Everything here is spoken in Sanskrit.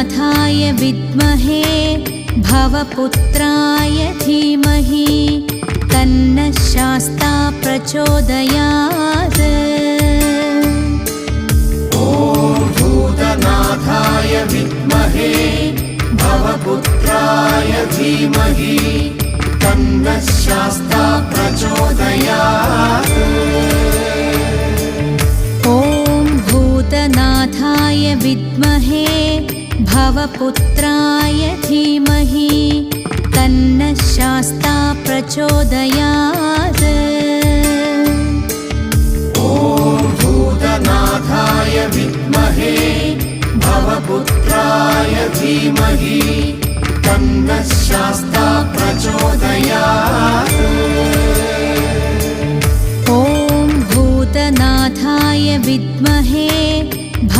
भूतनाथाय विद्महे भवपुत्राय धीमहि तन्नः शास्ता प्रचोदयात्। ॐ भूतनाथाय विद्महे भवपुत्राय धीमहि तन्नः शास्ता प्रचोदयात्। ॐ भूतनाथाय विद्महे भवपुत्राय धीमहि तन्नः शास्ता प्रचोदयात्। ॐ भूतनाथाय विद्महे भवपुत्राय धीमहि तन्नः शास्ता प्रचोदयात्। ॐ भूतनाथाय विद्महे